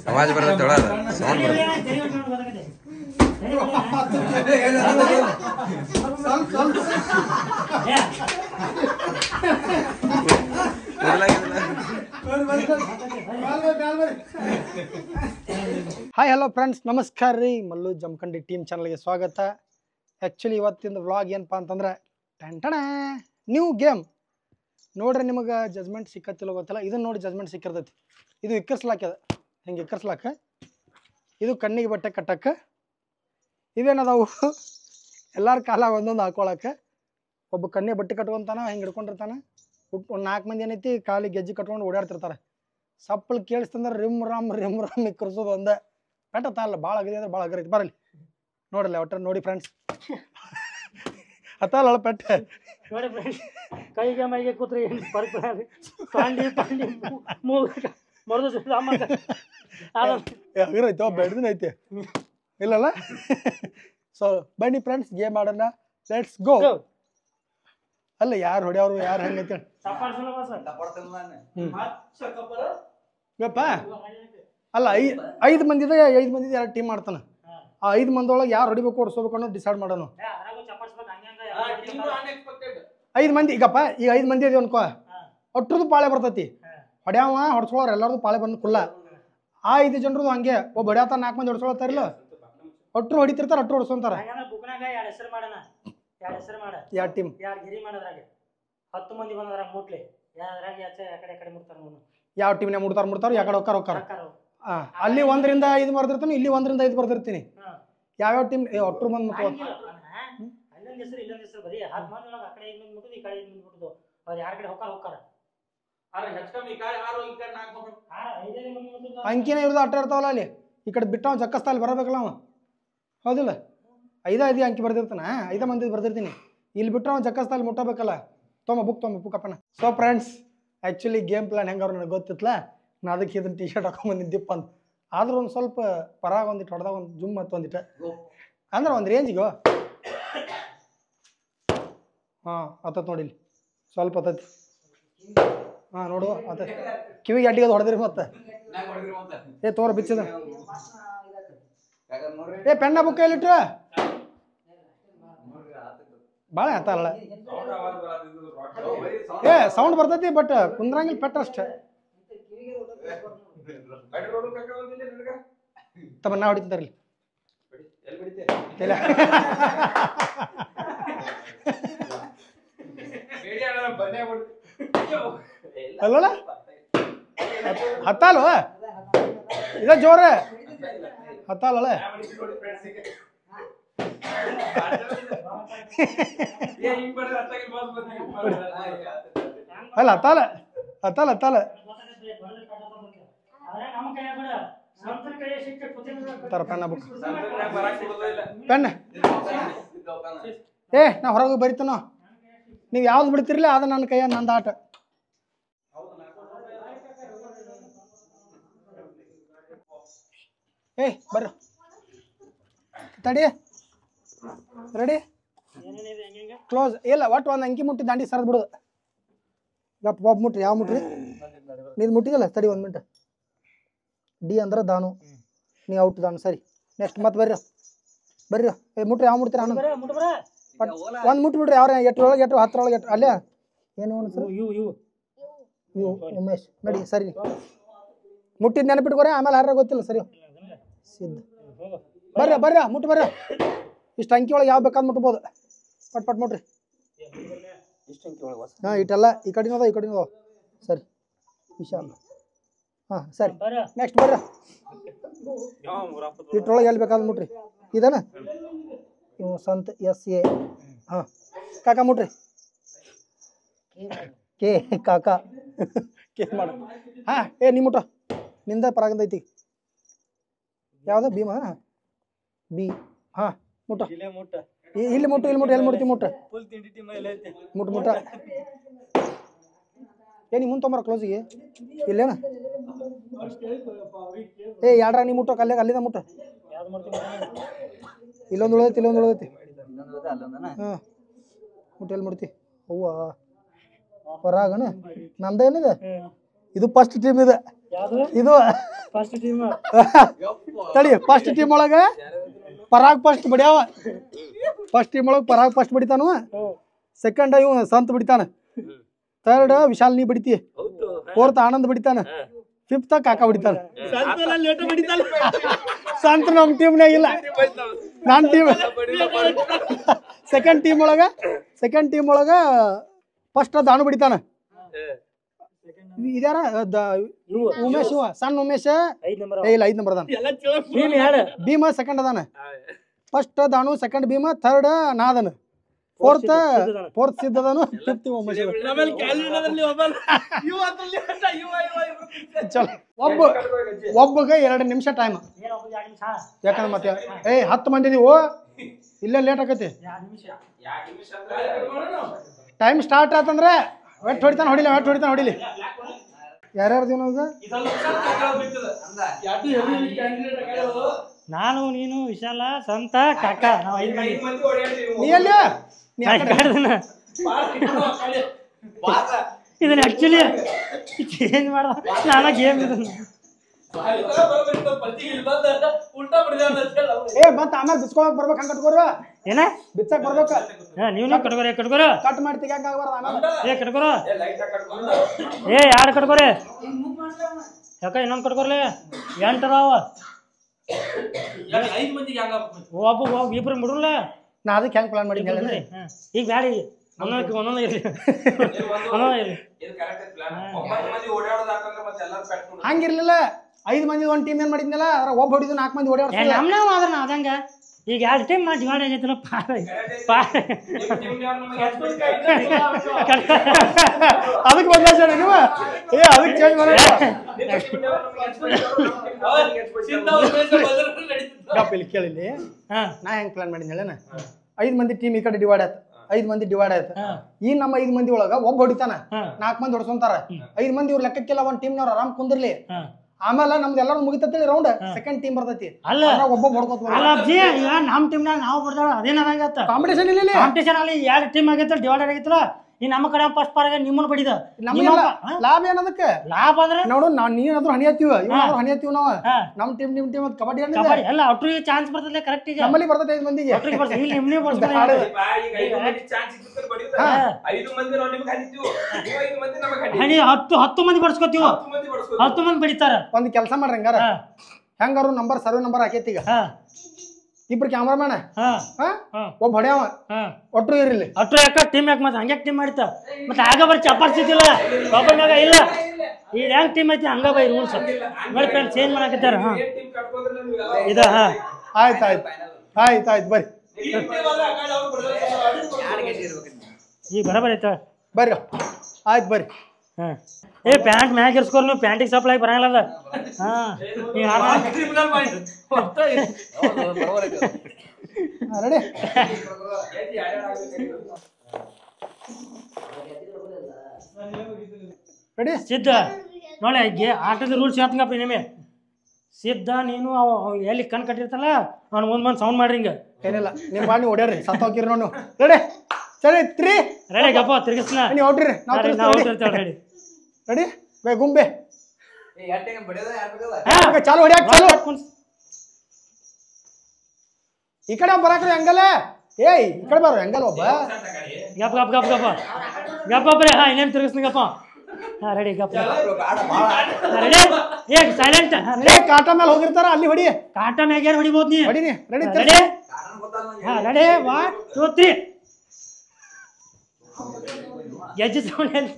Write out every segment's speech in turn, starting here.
आवाज बरता थोड़ा साउंड ಹಾಯ್ ಹಲೋ ಫ್ರೆಂಡ್ಸ್, ನಮಸ್ಕಾರ ರೀ. ಮಲ್ಲು ಜಮಖಂಡಿ ಟೀಮ್ ಚಾನಲ್ಗೆ ಸ್ವಾಗತ. ಆ್ಯಕ್ಚುಲಿ ಇವತ್ತಿನ ವ್ಲಾಗ್ ಏನಪ್ಪ ಅಂತಂದ್ರೆ ಟೆಂಟಣ ನ್ಯೂ ಗೇಮ್ ನೋಡ್ರಿ. ನಿಮಗೆ ಜಜ್ಮೆಂಟ್ ಸಿಕ್ಕತ್ತಿಲ್ಲ ಗೊತ್ತಿಲ್ಲ, ಇದನ್ನು ನೋಡಿ ಜಜ್ಮೆಂಟ್ ಸಿಕ್ಕಿರ್ತೈತಿ. ಇದು ಇಕ್ಕರ್ಸ್ಲಾಕ್ಯದ, ಹಿಂಗೆ ಇಕ್ಕರ್ಸ್ಲಾಕ. ಇದು ಕಣ್ಣಿಗೆ ಬಟ್ಟೆ ಕಟ್ಟಕ್ಕೆ. ಇವೇನದಾವು ಎಲ್ಲರ ಕಾಲ ಒಂದೊಂದು ಹಾಕೊಳಕ್ಕೆ. ಒಬ್ಬ ಕಣ್ಣಿಗೆ ಬಟ್ಟೆ ಕಟ್ಕೊತಾನ, ಹಿಂಗೆ ಹಿಡ್ಕೊಂಡಿರ್ತಾನೆ. ಒಂದು 4 ಮಂದಿ ಏನೈತಿ ಕಾಲಿಗೆ ಗೆಜ್ಜೆ ಕಟ್ಕೊಂಡು ಓಡಾಡ್ತಿರ್ತಾರೆ. ಸಪ್ಪಳು ಕೇಳಿಸ್ತಂದ್ರೆ ರಿಮ್ ರಾಮ್ ಇಕ್ಕರ್ಸೋದು ಒಂದೇ. ಪೆಟ್ಟತ್ತ ಅಲ್ಲ, ಭಾಳ ಆಗಿದೆ ಅಂದ್ರೆ ಭಾಳ ಆಗರೈತಿ. ಬರಲಿ ನೋಡಲ್ಲ ಒಟ್ಟ ನೋಡಿ ಫ್ರೆಂಡ್ಸ್. ಅತ್ತಲ್ಲ ಪೆಟ್ಟೆ ನೋಡಿ ಫ್ರೆಂಡ್ಸ್, ಕೈಗೆ ಮೈಗೆ ಕೂತ್ರಿ ಪಾಂಡಿ ಪಾಂಡಿ ಮರದು ಆಗಿರೈತೋ ಬೆಡ್ದಿನ ಐತೆ ಇಲ್ಲಲ್ಲ. ಸೊ ಬನ್ನಿ ಫ್ರೆಂಡ್ಸ್, ಗೇಮ್ ಆಡೋಣ. Let's go. ಅಲ್ಲ ಯಾರು ಹೊಡೆಯವರು ಯಾರು ಹೆಂಗೈತೆ ಗಪ್ಪ. ಅಲ್ಲ 5 ಮಂದಿದ 5 ಮಂದಿದ 2 ಟೀಮ್ ಮಾಡ್ತಾನೆ. ಆ 5 ಮಂದಿಯೊಳಗೆ ಯಾರು ಹೊಡಿಬೇಕು ಹೊಡ್ಸ್ಬೇಕು ಅನ್ನೋದು ಡಿಸೈಡ್ ಮಾಡೋಣ. 5 ಮಂದಿ ಈಗಪ್ಪ, ಈಗ 5 ಮಂದಿ ಇದೀವಿ ಅನ್ಕೋ, ಒಟ್ಟರದು ಪಾಳೆ ಬರ್ತೈತಿ. ಹೊಡ್ಯಾವ ಹೊಡ್ಸ್ಕೊಳ್ಳೋರು ಎಲ್ಲರದು ಪಾಳೆ ಬಂದು ಕುಲ್ಲ. ಆ 5 ಜನರದು ಹಂಗೆ ಒಬ್ಬ ಹೊಡ್ಯಾತ 4 ಮಂದಿ ಹೊಡ್ಸ್ಕೊಳತ್ತಾರಿಲ್ಲ, ಒಟ್ಟರು ಹೊಡಿತಿರ್ತಾರೆ, ಒಟ್ಟರು ಹೊಡ್ಸ್ಕೊಂತಾರ. 2 ಟೀಮ್ 10 ಮಂದಿ ಬಂದ್ರಾಗ ಮುಟ್ಲಿ ಯಾವ ಟೀಮ್ನ ಮುಡ್ತಾರ ಯಾಕಡೆ ಹೋಗ್ತಾರ. ಅಲ್ಲಿ 1 ರಿಂದ 5 ಬರ್ದಿರ್ತಾನೆ, ಇಲ್ಲಿ 1 ರಿಂದ 5 ಬರ್ದಿರ್ತೀನಿ. ಯಾವ್ಯಾವ ಟೀಮ್ ಒಟ್ಟರು ಬಂದು ಅಂಕಿನ ಇರೋದು ಅಟ್ಟ ಇರ್ತಾವಲ್ಲ. ಅಲ್ಲಿ ಈ ಕಡೆ ಬಿಟ್ಟ ಜಕ್ಕಸ್ತಾ ಅಲ್ಲಿ ಬರಬೇಕಲ್ಲ ಅವ, ಹೌದಿಲ್ಲ? 5 ಅಂಕಿ ಬರ್ದಿರ್ತಾನ, 5 ಮಂದಿ ಬರ್ದಿರ್ತೀನಿ. ಇಲ್ಲಿ ಬಿಟ್ಟರೆ ಅವ್ನು ಜಕ್ಕಸ್ತಾ ಅಲ್ಲಿ ಮುಟ್ಟಬೇಕಲ್ಲ. ತೊಂಬ ಅಪ್ಪನ. So friends, actually game plan ಹೆಂಗವ್ರು ನನಗೆ ಗೊತ್ತಿತ್ತಲ್ಲ. ನಾ ಅದಕ್ಕೆ ಇದನ್ನು ಟಿ ಶರ್ಟ್ ಹಾಕೊಂಡ್ಬಂದಿದ್ದಿಪ್ಪ ಅಂತ. ಆದ್ರೂ ಒಂದು ಸ್ವಲ್ಪ ಪರಾಗ ಒಂದಿಟ್ಟು ಹೊಡೆದಾಗ ಒಂದು ಜುಮ್ ಮತ್ತು ಒಂದಿಟ್ಟು ಅಂದ್ರೆ ಒಂದು ರೇಂಜಿಗೋ. ಹಾಂ ಆತತ್ ನೋಡಿ, ಇಲ್ಲಿ ಸ್ವಲ್ಪ ಆತತಿ. ಹಾಂ ನೋಡು ಆತ ಕಿವಿಗೆ ಅಡ್ಡಿಗೆ ಹೊಡೆದ್ರಿ ಮತ್ತೆ. ತೋರ ಬಿಚ್ಚಿದ ಪೆನ್ನ ಬುಕ್ ಕೈಲಿಟ್ರ ಭಾಳ ಆತಲ್ಲ. ಸೌಂಡ್ ಬರ್ತೈತಿ, ಬಟ್ ಕುಂದ್ರಂಗಿಲ್ಲ ಪೆಟ್ಟ ಅಷ್ಟೇ. ತಮ್ಮ ನಾ ಹೊಡಿತಾರಲ್ಲಿ ಅಲ್ಲೋಳ ಹತ್ತಲ್ವ ಇದ ಜೋರ ಹತ್ತಲ್ಲ. ಅಲ್ಲ ಹತ್ತಲ್ಲ ಪೆನ್ನ ಬುಕ್ ಪೆನ್ ನಾ ಹೊರಗೆ ಬರಿತಾನೋ. ನೀವು ಯಾವ್ದು ಬಿಡ್ತಿರ್ಲಿ ಅದು ನನ್ನ ಕೈಯ ನಂದು ಆಟ. ಬರ್ರಿ ತಡಿ, ರೆಡಿ ಕ್ಲೋಸ್. ಇಲ್ಲ ಒಟ್ಟು ಒಂದು ಅಂಕಿ ಮುಟ್ಟಿ ದಾಂಡಿ ಸರದ್ ಬಿಡೋದು. ಗಪ್ ಒಬ್ಬ ಮುಟ್ರಿ, ಯಾವ ಮುಟ್ರಿ ನೀನು ಮುಟ್ಟಿದಲ್ಲ. ತಡಿ 1 ಮಿನಿಟ್. ಡಿ ಅಂದ್ರೆ ದಾನು, ನೀ ಔಟ್ ದಾನು. ಸರಿ, ನೆಕ್ಸ್ಟ್ ಮತ್ತೆ ಬರ್ರಿ ಮುಟ್ರಿ. ಯಾವ ಮುಟ್ತೀರ ಒಂದು ಮುಟ್ಬಿಡ್ರಿ. ಅವ್ರ 8 ಒಳಗೆ 8 10 ಒಳಗೆ 8 ಅಲ್ಲೇ ಏನು ಅನ್ಸರು ಉಮೇಶ್ ನಡಿ. ಸರಿ ಮುಟ್ಟಿದ್ ನೆನಪಿಟ್ಕೋರಿ, ಆಮೇಲೆ ಯಾರ ಗೊತ್ತಿಲ್ಲ. ಸರಿ ಸಿದ್ಧ ಬರ್ರಿ ಮುಟ್ಟು ಬರ್ರಿ. ಇಷ್ಟು ಅಂಕಿ ಒಳಗೆ ಯಾವ ಬೇಕಾದ್ ಮುಟ್ಬೋದು. ಪಟ್ ಮುಟ್ರಿ. ಹಾಂ ಇಟ್ಟಲ್ಲ ಈ ಕಡೆನದ ಈ ಕಡೆನದ. ಸರಿ ವಿಶಾಲ್. ಹಾಂ ಸರಿ ನೆಕ್ಸ್ಟ್ ಬರ್ರಿ. ಇಟ್ಟೊಳಗೆ ಎಲ್ಲಿ ಬೇಕಾದ್ ಮುಟ್ರಿ. ಇದೇನ ಇವು ಸಂತ SA. ಹಾಂ ಕಾಕ ಮುಟ್ರಿ. ಕೆ ಕಾಕ ಕೆ ಮಾಡ. ಹಾಂ ನೀ ಮುಟ್ಟ, ನಿಂದ ಪರಾಗಂದೈತಿ. ಯಾವ್ದು ಭೀಮಾ ಬಿ ಹಾ ಮುಟ್ಟ ಇಲ್ಲಿ ಮುಟ್ಟು ಎಲ್ಲಿ ಮುಟ್ಟಿ ಮುಟ್ಟ ಮುಟ್ಟ ಏನಿ ಮುಂದೆ ತೊಂಬರ ಕ್ಲೋಸಿಗೆ ಇಲ್ಲೇನ ಯಾಡ್ರ ನೀ ಮುಟ್ಟೋ ಅಲ್ಲಿಂದ ಮುಟ್ಟ ಇಲ್ಲೊಂದು ಉಳಿದೈತಿ ಹಾಂ ಮುಟ್ಟ ಎಲ್ಲಿ ಮುಡ್ತಿ ಅವ್ವ ಹೊರಾಗಣ ನಮ್ದೇನಿದೆ ಇದು ಫಸ್ಟ್ ಟೀಮ್ ಇದೆ ಇದು ತಡಿ ಫಸ್ಟ್ ಟೀಮ್ ಒಳಗ ಪರಾಗ್ ಫಸ್ಟ್ ಬಡಿಯಾವ ಫಸ್ಟ್ ಟೀಮ್ ಒಳಗೆ ಪರಾಗ್ ಫಸ್ಟ್ ಬಡಿತಾನು ಸೆಕೆಂಡ್ ಇವ್ ಸಂತ್ ಬಿಡಿತಾನ ಥರ್ಡ್ ವಿಶಾಲ್ ನೀ ಬಡಿತಿ ಫೋರ್ತ್ ಆನಂದ್ ಬಡಿತಾನ ಫಿಫ್ತ್ ಕಾಕ ಬಡಿತಾನ ಸಂತ ನಮ್ಮ ಟೀಮ್ನಾಗ ಇಲ್ಲ ನನ್ನ ಟೀಮ್ ಸೆಕೆಂಡ್ ಟೀಮ್ ಒಳಗ ಫಸ್ಟ್ ದಾನು ಬಡಿತಾನ ಇದಾರ ಉಮೇಶ್ ಸಣ್ಣ ಉಮೇಶ್ ಇಲ್ಲ 5 ನಂಬರ್ ಅದಾನ ಭೀಮ ಸೆಕೆಂಡ್ ಅದಾನ first Danu second Bhima third ನಾದನ್ ಫೋರ್ತ್ ಸಿದ್ಧ ಅದಾನು ಫಿಫ್ತ್ ಉಮೇಶ್ ಒಬ್ಬಗ 2 ನಿಮಿಷ ಟೈಮ್ ಯಾಕಂದ್ರೆ ಮತ್ತೆ 10 ಮಂದಿ ಇದೀವು ಇಲ್ಲೇ ಲೇಟ್ ಆಕತಿ ಟೈಮ್ ಸ್ಟಾರ್ಟ್ ಆತಂದ್ರೆ ವೆಟ್ ಹೊಡಿಲಿ ಯಾರ್ಯಾರು ದಿನ ನಾನು ನೀನು ವಿಶಾಲ ಸಂತ ಕಾಕ ನಾವು 5 ಮಂದಿ ನೀ ಎಲ್ಲಿ ಇದನ್ನ ಆಕ್ಚುಲಿ ಚೇಂಜ್ ಮಾಡ ನಾನು ಗೇಮ್ ಮತ್ತ ಆಮೇಲೆ ಬಿಚ್ಕೊಳಕ್ ಬರ್ಬೇಕು ಹಂಗ ಕಟ್ಕೋರ ಏನ ಬಿಚ್ಚಕ್ ಬರ್ಬೇಕು ನೀವ್ ಕಟ್ಕೋರ ಕಟ್ ಮಾಡಿ ತೆಗಿಯಕ್ ಆಗ್ಬಾರ್ದು ಕಟ್ಕೋರ ಯಾರು ಕಟ್ಕೋರಿ ಯಾಕ ಇನ್ನೊಂದು ಕಟ್ಕೋರ್ಲಿ 8 ಅದಾವ ಒಬ್ಬ ಇಬ್ರು ಬಿಡಲ್ಲ ನಾ ಅದಕ್ಕೆ ಹೆಂಗ್ ಪ್ಲಾನ್ ಮಾಡಿದ್ದೆ ಈಗ ಬ್ಯಾಡ ಒಂದೊಂದು ಇರ್ಲಿ ಹಂಗಿರ್ಲಿಲ್ಲ 5 ಮಂದಿ ಒಂದ್ ಟೀಮ್ ಏನ್ ಮಾಡಿದ್ನಲ್ಲ ಅದ್ರ ಒಬ್ಬ ಹೊಡಿದು 4 ಮಂದಿ ಓಡಾಡ್ತಾರೆ ನಮ್ನಾವ್ ಆದ್ರ ಅದಂಗ ಈಗ 2 ಟೀಮ್ ಡಿವೈಡ್ ಆಗೈತಲ್ಲ ಅದಕ್ಕೆ ಬದಲಾಯಿಸೋಣ ನೀವು ಅದಕ್ಕೆ ಚೇಂಜ್ ಮಾಡೋಣ ಇಲ್ಲಿ ಕೇಳಿಲ್ಲಿ ನಾ ಹೆಂಗ್ ಪ್ಲಾನ್ ಮಾಡಿದ್ನಲ್ಲ 5 ಮಂದಿ ಟೀಮ್ ಈ ಕಡೆ ಡಿವೈಡ್ ಆಯ್ತು 5 ಮಂದಿ ಡಿವೈಡ್ ಆಯ್ತು ಈ ನಮ್ಮ 5 ಮಂದಿ ಒಳಗ ಒಬ್ಬ ಹೊಡಿತಾನ 4 ಮಂದಿ ಹೊಡ್ಸೊಂತಾರ 5 ಮಂದಿ ಇವ್ರ ಲೆಕ್ಕಕ್ಕೆಲ್ಲ ಒಂದ್ ಟೀಮ್ನವ್ರ ಆರಾಮ್ ಕುಂದಿರ್ಲಿ ಆಮೇಲೆ ನಮ್ದು ಎಲ್ಲರೂ ಮುಗಿತೈತಿ ರೌಂಡ್ ಸೆಕೆಂಡ್ ಟೀಮ್ ಬರ್ತೈತಿ ಒಬ್ಬ ನಮ್ ಟೀಮ್ನಾಗ ನಾವು ಬಿಡ್ತಾಳ ಅದೇನಾಗತ್ತ ಕಾಂಪಿಟೇಷನ್ ಇಲ್ಲ ಕಾಂಪಿಟೇಷನ್ ಅಲ್ಲಿ 2 ಟೀಮ್ ಆಗೈತಲ್ಲ ಡಿವೈಡ್ ಆಗೈತಲ್ಲ ಈ ನಮ್ಮ ಕಡೆ ಫಸ್ಟ್ ಪಾರಾಗ ನಿಮ್ಮನ್ನ ಬಡಿದ ಲಾಭ ಏನದಕ್ಕೆ ಲಾಭ ಅಂದ್ರೆ ನೋಡು ನೀನಾದ್ರೂ ಹಣಿಯತ್ತೀವ ಇವ್ನಾದ್ರೂ ಹಣಿಯತ್ತೀವ ನಾವು ನಮ್ ಟೀಮ್ ನಿಮ್ ಟೀಮ್ ಕಬಡ್ಡಿ ಎಲ್ಲ ಒಟ್ಟರಿಗೆ ಚಾನ್ಸ್ ಬರ್ತದೆ ಕರೆಕ್ಟ್ ಈಗ ನಮ್ಮಲ್ಲಿ ಬರ್ತೈತೆ 5 ಮಂದಿಗೆ ಹತ್ತು ಮಂದಿ ಬಡ್ಸ್ಕೊತೀವ 10 ಮಂದಿ ಬಡಿತಾರ ಒಂದ್ ಕೆಲಸ ಮಾಡ್ರಿ ಹೆಂಗಾರು ನಂಬರ್ ಸರ್ವೆ ನಂಬರ್ ಹಾಕೈತಿ ಈಗ ಇಬ್ರು ಕ್ಯಾಮ್ರಾಮ್ಯಾನ್ ಒಬ್ಬ ಹೊಡ್ಯಾವ ಒಟ್ರು ಇರ್ಲಿ ಒಟ್ರು ಯಾಕ ಟೀಮ್ ಯಾಕೆ ಮತ್ತೆ ಹಂಗ್ಯಾಕ್ ಟೀಮ್ ಮಾಡಿತ ಮತ್ತೆ ಆಗ ಬರ್ ಚಪಾರ್ಸಿದ್ದಿಲ್ಲ ಒಬ್ಬನಾಗ ಇಲ್ಲ ಈಗ ಹೆಂಗ್ ಟೀಮ್ ಐತಿ ಹಂಗ ಬೈ ರೂಲ್ಸ್ ನೋಡಿ ಫ್ರೆಂಡ್ ಚೇಂಜ್ ಮಾಡಕತ್ತಾರ ಇದ ಆಯ್ತು ಬರ್ರಿ ಈಗ ಬರಬರ್ ಐತ ಬರ್ರಿ ಆಯ್ತು ಬರ್ರಿ ಪ್ಯಾಂಟ್ ಮ್ಯಾಗ ಇರ್ಸ್ಕೊರ್ ನೀವು ಪ್ಯಾಂಟಿಗೆ ಸಪ್ಲೈ ಬರಂಗಿಲ್ಲ ರೆಡಿ ರೆಡಿ ಸಿದ್ಧ ನೋಡಿ ಆಟದ ರೂಲ್ಸ್ ಹೇಳ್ತಂಗಪ್ಪ ನಿಮಗೆ ಸಿದ್ಧ ನೀನು ಎಲ್ಲಿ ಕಣ್ ಕಟ್ಟಿರ್ತಲ್ಲ ಅವ್ನು ಮುಂದ್ ಸೌಂಡ್ ಮಾಡ್ರಿ ಹಿಂಗ ಏನಿಲ್ಲ ನಿಮ್ ಬಾಡಿ ಓಡ್ಯಾರ್ರಿ ಸತ್ತ ಹೋಗಿರಿ ನೋಡು ರೆಡಿ ಸರಿ 3 ರೆಡಿ ಗಪ್ಪ ತಿರ್ಗಿಸ್ನ ನೀವು ಹೊಡ್ರಿ ರೆಡಿ ರೆಡಿ ಬೇ ಗುಂಬೆ ಚಾಲು ಹೊಡ್ಯಾಕ ಚಾಲು ಈ ಕಡೆ ಬರಾಕ್ರಿ ಹಂಗಲ್ಲ ಈ ಕಡೆ ಬಾರ ಹಂಗಲ್ಲ ಒಬ್ಬ ಗಪ್ ಗಪ್ ಗಪ್ ಗಪ್ಪ ಗಪ್ಪ ಬರೀ ಇನ್ನೇನು ತಿರ್ಗಿಸ್ನ ಗಪ್ಪ ರೆಡಿ ಗಪ್ಪ ರೆಡಿ ಸೈಲೆಂಟ್ ಕಾಟ ಮೇಲೆ ಹೋಗಿರ್ತಾರ ಅಲ್ಲಿ ಹೊಡಿ ಕಾಟ ಮ್ಯಾಗ ಯಾರು ಹೊಡಿಬೋದು ನೀ ಹೊಡಿನಿ ರೆಡಿ ರೆಡಿ ರೆಡಿ 1 2 3 ಗೆಜ್ಜೆ ಸೌಂಡ್ ಹೇಳಿ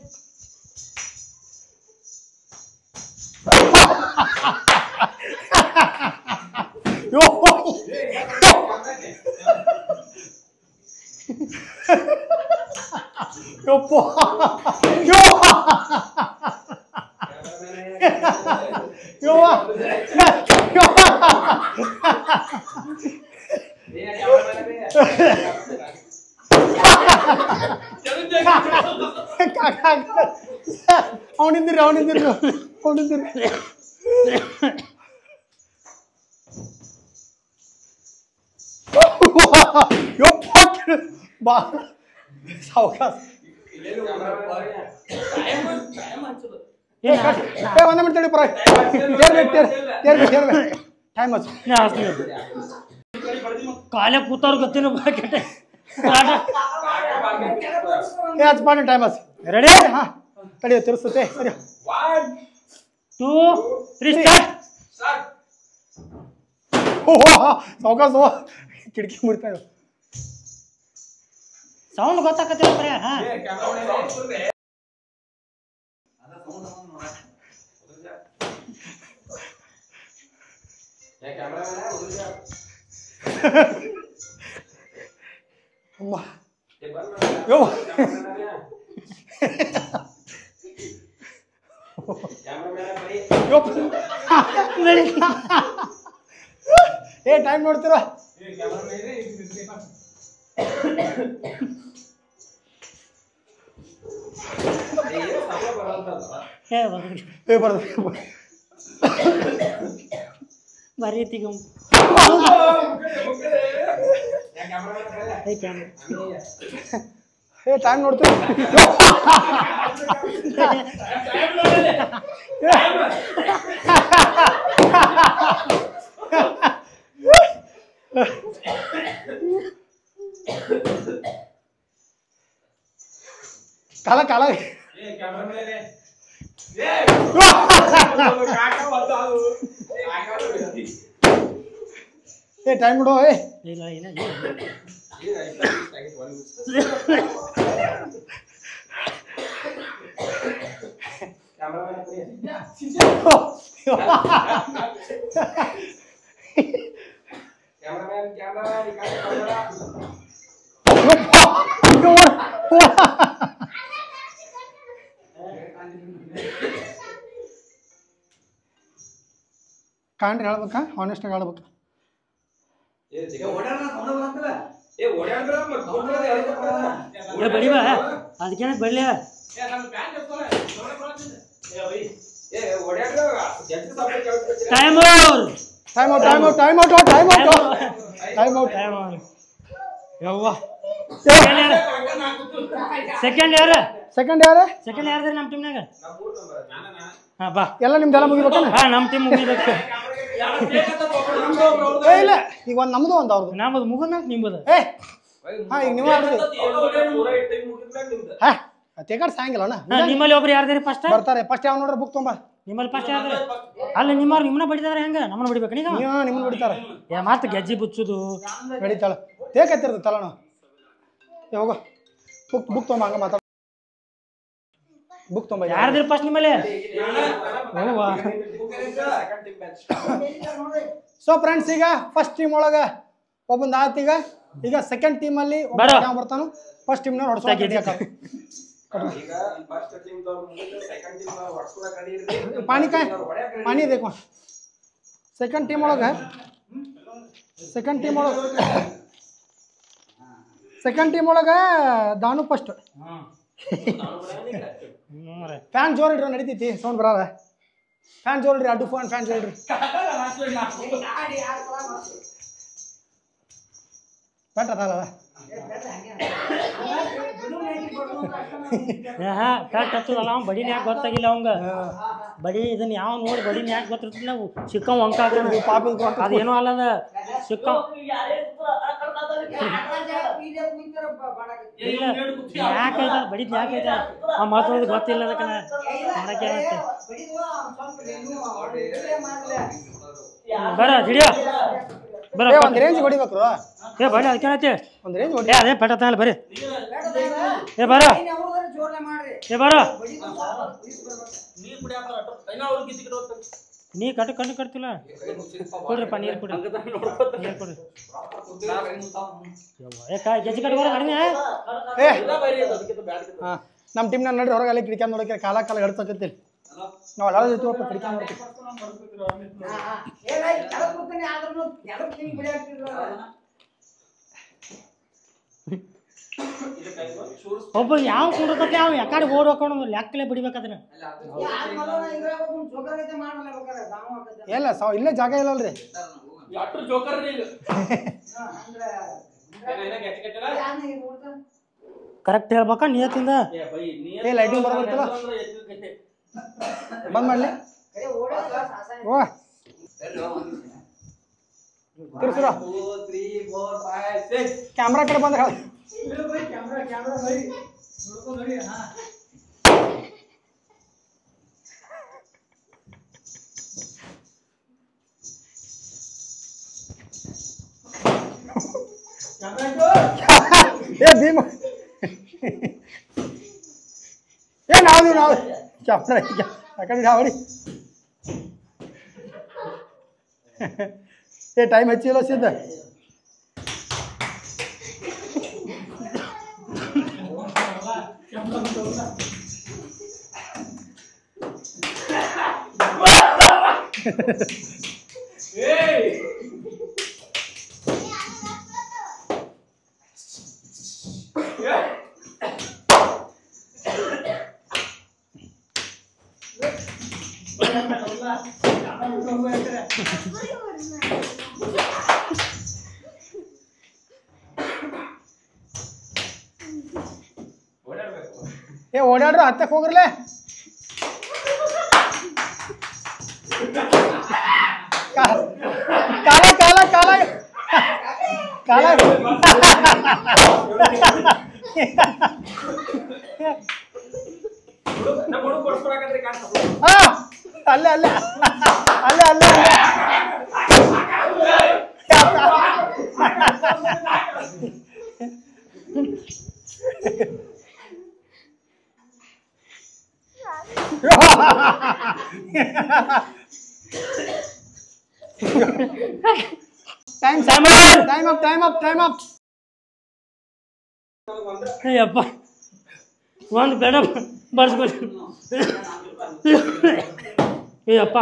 ಅವನಿಂದಿರಿ ಬಾ ಸಾವಕಾಶ ಒಂದ ಮಿನಿಟ್ ತಡಿ ಪರ ಟೈಮ್ ಕಾಲೇ ಕೂತವ್ರು ಗೊತ್ತಿನ ಹಚ್ಪಾಡಿ ಟೈಮ್ ರೆಡಿ ಹಾ ತಡಿಯೋ ತಿರ್ಸುತ್ತೆ ಸರಿ 2 3 ಸ್ಟಾರ್ಟ್ ಸಾವಕಾಶ ಕಿಟಕಿ ಮುರಿತಾ ಸೌಂಡ್ ಗೊತ್ತಾಕತ್ತಿಲ್ಲ ಬರೇ ಹಾ ಅಮ್ಮ ಏ ಟೈಮ್ ನೋಡ್ತೀರಾ ಏ ಬರ್ದು ಬರೀ ತಿಗ ಏ ಟೈಮ್ ನೋಡ್ತೀರಾ ಕಾಲ ಕಾಲ ಏ ಟೈಮ್ ಬಿಡು ಏ ಇಲ್ಲ ಇಲ್ಲ ಕಾಣ್ರಿ ಹೇಳ್ಬೇಕಾ ಆನೆಸ್ಟಾಗಿ ಹೇಳ್ಬೇಕಾ ಬಡಿವಾ ಅದಕ್ಕೇನ ಬಡ್ಲಿ ಟೈಮ್ ಯವ್ವ ಸೆಕೆಂಡ್ ಯಾರ ನಮ್ಮ ಟೀಮ್ನಾಗ ಹಾ ಬಾ ಎಲ್ಲ ನಿಮ್ದೆಲ್ಲ ಮುಗಿಬೇಕ ಹಾ ನಮ್ಮ ಟೀಮ್ ಮುಗಿಬೇಕು ಇಲ್ಲ ಈಗ ಒಂದು ನಮ್ದು ಒಂದು ಅವ್ರದ್ದು ನಮ್ಮದು ಮುಗಿದ ನಿಮ್ಮದು ಏ ಹಾ ಈಗ ನೀವು ಹಾ ತೆಗಾಡ್ ಸಾಯಂಗಿಲ್ಲ ನಿಮ್ಮಲ್ಲಿ ಒಬ್ರು ಯಾರ್ದಾರಿ ಫಸ್ಟ್ ಬರ್ತಾರೆ ಫಸ್ಟ್ ಯಾವ ನೋಡ್ರಿ ಬುಕ್ ತೊಂಬ ನಿಮ್ಮಲ್ಲಿ ಫಸ್ಟ್ ಯಾರ್ದಾರ ಅಲ್ಲ ನಿಮ್ಮನ್ನ ಬಡಿದಾರ ಹೆಂಗ ನಮ್ಮನ್ನ ಬಡಿಬೇಕು ನೀಗ ನಿಮ್ಮನ್ನ ಹೊಡಿತಾರೆ ಮತ್ತೆ ಗೆಜ್ಜಿ ಬುಚ್ಚುದು ನಡೀತಾಳ ತೇಕತ್ತಿರ್ತದೆ ತಲಣ ಹೋಗ ಬುಕ್ ತೊಂಬ ಹಂಗ ಮಾತಾಡ ಬುಕ್ ತೊಂಬ ಯಾರ್ದಿರ ಫಸ್ಟ್ ನಿಮ್ಮಲ್ಲಿ ಸೊ ಫ್ರೆಂಡ್ಸ್ ಈಗ ಫಸ್ಟ್ ಟೀಮ್ ಒಳಗ ಒಬ್ಬಂದು ಆಯ್ತು ಈಗ ಸೆಕೆಂಡ್ ಟೀಮ್ ಅಲ್ಲಿ ಬರ್ತಾನು ಫಸ್ಟ್ ಟೀಮ್ ನ ಪಾನಿ देखो ಸೆಕೆಂಡ್ ಟೀಮ್ ಒಳಗ ದಾನು ಫಸ್ಟ್ ಫ್ಯಾನ್ ಜೋರ್ ಇಡ್ರಿ ನಡೀತೈತಿ ಸೌಂಡ್ ಬರಲ್ಲ ಫ್ಯಾನ್ ಜೋರ್ ಇಡ್ರಿ ಅಡ್ಡು ಫ್ಯಾನ್ ಜೋರ್ ಇಡ್ರಿ ಬೇಟ್ರದಲ್ಲ ಕಟ್ ಹತ್ತದಲ್ಲ ಅವ್ನು ಬಡಿನ ಯಾಕೆ ಗೊತ್ತಾಗಿಲ್ಲ ಅವಂಗ ಬಡಿ ಇದನ್ನ ಯಾವ ನೋಡಿ ಬಡಿನ ಯಾಕೆ ಗೊತ್ತಿರ್ತಿಲ್ಲ ಚಿಕ್ಕವ್ ಅಂಕ ಅದೇನೋ ಅಲ್ಲದ ಚಿಕ್ಕವ್ ಇಲ್ಲ ಯಾಕೈತ ಬಡಿದ್ ಯಾಕೈತ ಆ ಮಾತಾಡೋದು ಗೊತ್ತಿಲ್ಲ ಅದಕ್ಕೆ ಮಾಡಕ್ಕೆ ಬರ ಹಿಡಿಯ ಬರ ಒಂದು ರೇಂಜ್ ಹೊಡಿಬೇಕು ಏ ಬಡಿ ಅದಕ್ಕೆ ಒಂದು ರೇಂಜ್ ಹೊಡಿ ಅದೇ ಪೆಟ್ಟ ತಾನೆ ಬರ್ರಿ ಏ ಬರ ಏ ಬರ ನೀ ಕಣ್ಣು ಕಟ್ತಿಲ್ಲ ಕೊಡ್ರಿಪ್ಪ ನೀರು ಕೊಡ್ರಿ ಗೆಜ್ಜೆ ಕಟ್ಟಿ ಬರೋ ಕಡಿಮೆ ನಮ್ಮ ಟೀಮ್ನ ನಡ್ರಿ ಹೊರಗೆ ಅಲ್ಲಿ ಕಿಡಿಕ ನೋಡಕ್ಕೆ ಕಾಲ ಗಡ್ಸಕತ್ತೀರಿ ನಾವು ಅಲ್ಲ ಜೊತೆ ಕಿಡಿಕ ನೋಡ್ತೀವಿ ಒಬ್ಬ ಯಾವ ಕುಂಡ್ರತಕ್ಕೆ ಅವ ಯಾಕಡೆ ಓಡ್ ಹೋಗ್ಕೊಂಡು ಲೆಕ್ಕಲೆ ಬಿಡ್ಬೇಕಾದ್ರೆ ಎಲ್ಲ ಇಲ್ಲೇ ಜಾಗ ಇಲ್ಲಲ್ರಿ ಕರೆಕ್ಟ್ ಹೇಳ್ಬೇಕಾ ನಿಯತ್ತಿಂದ ಲೈಟಿಂಗ್ ಬರೋಬರ್ತಲ್ಲ ಬಂದ್ ಮಾಡ್ಲಿ ಓ ತಿರ್ಸುರ ಕ್ಯಾಮ್ರಾ ಕಡೆ ಬಂದ್ರೆ ಏ ಭೀಮ ಏ ನಾವು ಕ್ಯಾಮ್ರಾ ಯಾಕಂದ್ರೆ ಅವಡಿ ಏ ಟೈಮ್ ಹಚ್ಚಿಲ್ಲ ಸಿದ್ಧ ಏ ಓಡಾಡ್ರು ಹತ್ತಕ್ಕೆ ಹೋಗ್ರಲೆ ಕಾಲ ಕಾಲ ಕಾಲ ಕಾಲ ಅಲ್ಲೇ ಅಲ್ಲೇ ಅಲ್ಲೇ ಅಲ್ಲೇ ಟೈಮ್ ಅಪ್ ಅಯ್ಯಪ್ಪ ಒಂದು ಬೇಡ ಬರ್ಸ್ಕೊಳಿ ಏಯಪ್ಪ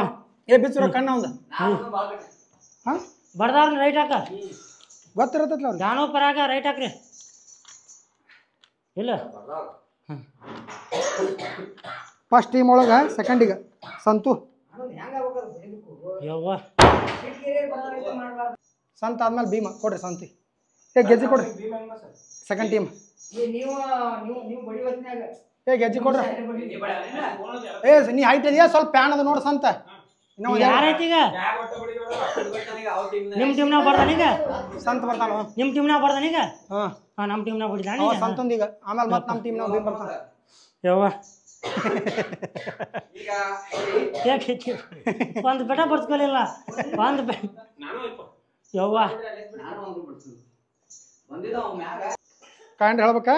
ಏ ಬಿಚ್ಚರ ಕಣ್ಣ ಒಂದು ಹಾಂ ಬರ್ದಾರ ರೈಟ್ ಹಾಕ ಗೊತ್ತಿರತ್ತಲ್ಲ ಅವ್ರು ದಾನೋ ಪರಾಗ ರೈಟ್ ಹಾಕ್ರಿ ಇಲ್ಲ ಫಸ್ಟ್ ಟೀಮ್ ಒಳಗೆ ಸೆಕೆಂಡಿಗೆ ಸಂತು ಯವ್ವ ಸಂತ ಆದ್ಮೇಲೆ ಭೀಮ ಕೊಡ್ರಿ ಸಂತಿ ಏ ಗೆಜ್ಜಿ ಕೊಡ್ರಿ ಸೆಕೆಂಡ್ ಟೀಮ್ ಏ ಗೆಜ್ಜಿ ಕೊಡ್ರಿ ಏ ನೀ ಹೈಟ್ ಇದೆಯಾ ಸ್ವಲ್ಪ ಪ್ಯಾನ್ ಅದ ನೋಡು ಸಂತ ಯಾರೈತಿ ಈಗ ನಿಮ್ಮ ಟೀಮ್ನಾಗ ಬರ್ತಾನೀಗ ಸಂತ ಬರ್ತಾನ ನಿಮ್ಮ ಟೀಮ್ನಾಗ ಬರ್ತಾನೀಗ ಹಾಂ ಹಾಂ ನಮ್ಮ ಟೀಮ್ನಾಗ ಹೊಡಿದಾನ ಸಂತಂದ ಈಗ ಆಮೇಲೆ ಮತ್ತೆ ನಮ್ಮ ಟೀಮ್ನಾಗ ಭೀಮ್ ಬರ್ತಾನೆ ಯವ್ವ ಒಂದು ಬೆಟ ಬರ್ಸ್ಕೊಲಿಲ್ಲ ಒಂದು ಯವ್ವ ಕಾಂಡ್ ಹೇಳ್ಬೇಕಾ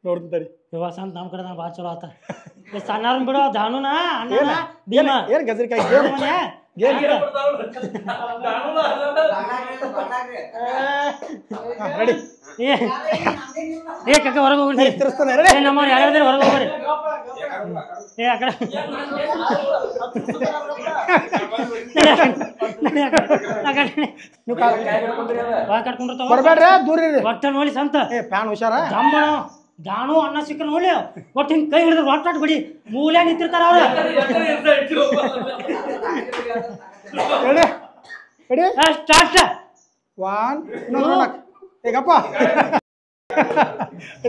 ನೋಡ್ತಾರೆ ಯವ್ವ ಸಂತ ನಮ್ಮ ಕಡೆ ಭಾಳ ಚಲೋ ಆತ ಸಣ್ಣಾರ ಬಿಡೋ ದಾನುನ ಅಣ್ಣ ಭೀಮ ಏನು ಗಜರಿಕಾಯಿ ರೆಡಿ ಏ ಕಕ್ಕ ಹೊರಗೆ ಹೋಗ್ರಿ ತಿರ್ಸ್ತಾನೆ ನಮ್ಮ ಯಾರ್ಯಾರ ಹೊರಗೆ ಹೋಗ್ರಿ ಏ ಆ ಕಡೆ ಕಟ್ಕೊಂಡಿರ್ತಾವ ಬರ್ಬೇಡ್ರಿ ದೂರ ಇರ್ರಿ ಒಟ್ಟ ನೋಡಿ ಸಂತ ಏ ಫ್ಯಾನ್ ಹುಷಾರ ಜಂಬಣ ದಾನು ಅನ್ನ ಸಿಕ್ಕ ನೋಡಿ ಒಟ್ಟು ಹಿಂಗೆ ಕೈ ಹಿಡಿದ್ರೆ ಒಟ್ಟಾಟ್ ಬಿಡಿ ಮೂಲೆ ನಿಂತಿರ್ತಾರ ಅವ್ರು ರೆಡಿ ಸ್ಟಾರ್ಟ್ 1 ಈಗಪ್ಪ